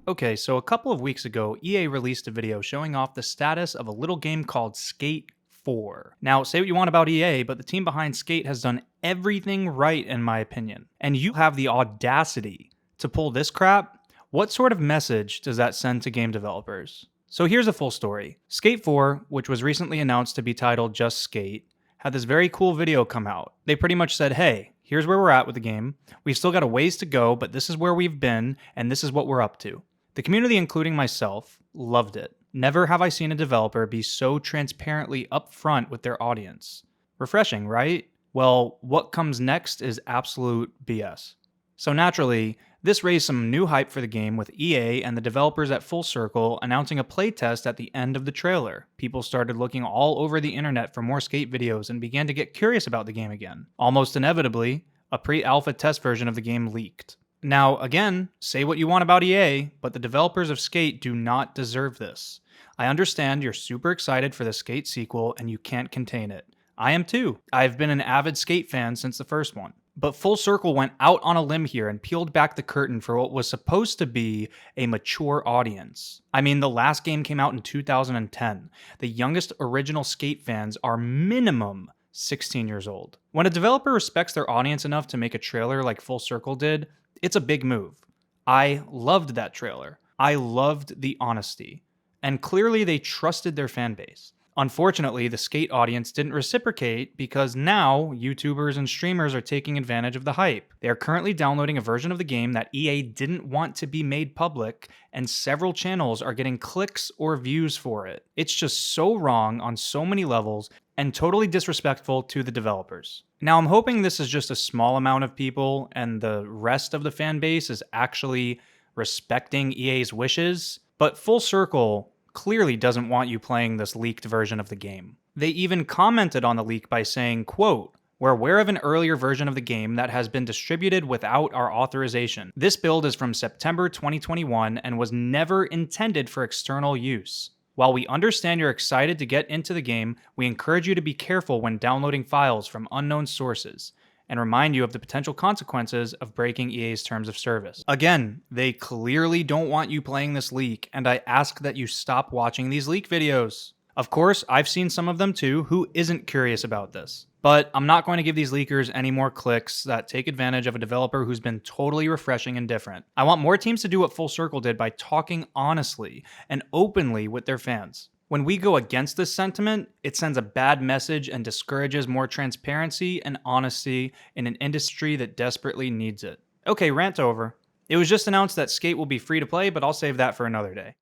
Okay, so a couple of weeks ago, EA released a video showing off the status of a little game called Skate 4. Now, say what you want about EA, but the team behind Skate has done everything right, in my opinion. And you have the audacity to pull this crap? What sort of message does that send to game developers? So here's a full story. Skate 4, which was recently announced to be titled Just Skate, had this very cool video come out. They pretty much said, hey, here's where we're at with the game. We've still got a ways to go, but this is where we've been, and this is what we're up to. The community, including myself, loved it. Never have I seen a developer be so transparently upfront with their audience. Refreshing, right? Well, what comes next is absolute BS. So naturally, this raised some new hype for the game with EA and the developers at Full Circle announcing a playtest at the end of the trailer. People started looking all over the internet for more Skate videos and began to get curious about the game again. Almost inevitably, a pre-alpha test version of the game leaked. Now, again, say what you want about EA, but the developers of Skate do not deserve this. I understand you're super excited for the Skate sequel and you can't contain it. I am too. I've been an avid Skate fan since the first one. But Full Circle went out on a limb here and peeled back the curtain for what was supposed to be a mature audience. I mean, the last game came out in 2010. The youngest original Skate fans are minimum 16 years old. When a developer respects their audience enough to make a trailer like Full Circle did, it's a big move. I loved that trailer. I loved the honesty. And clearly they trusted their fan base. Unfortunately, the Skate audience didn't reciprocate because now YouTubers and streamers are taking advantage of the hype. They are currently downloading a version of the game that EA didn't want to be made public, and several channels are getting clicks or views for it. It's just so wrong on so many levels and totally disrespectful to the developers. Now, I'm hoping this is just a small amount of people and the rest of the fan base is actually respecting EA's wishes, but Full Circle clearly doesn't want you playing this leaked version of the game. They even commented on the leak by saying, quote, "We're aware of an earlier version of the game that has been distributed without our authorization. This build is from September 2021 and was never intended for external use. While we understand you're excited to get into the game, we encourage you to be careful when downloading files from unknown sources and remind you of the potential consequences of breaking EA's terms of service." Again, they clearly don't want you playing this leak, and I ask that you stop watching these leak videos. Of course, I've seen some of them too who isn't curious about this. But I'm not going to give these leakers any more clicks that take advantage of a developer who's been totally refreshing and different. I want more teams to do what Full Circle did by talking honestly and openly with their fans. When we go against this sentiment, it sends a bad message and discourages more transparency and honesty in an industry that desperately needs it. Okay, rant over. It was just announced that Skate will be free to play, but I'll save that for another day.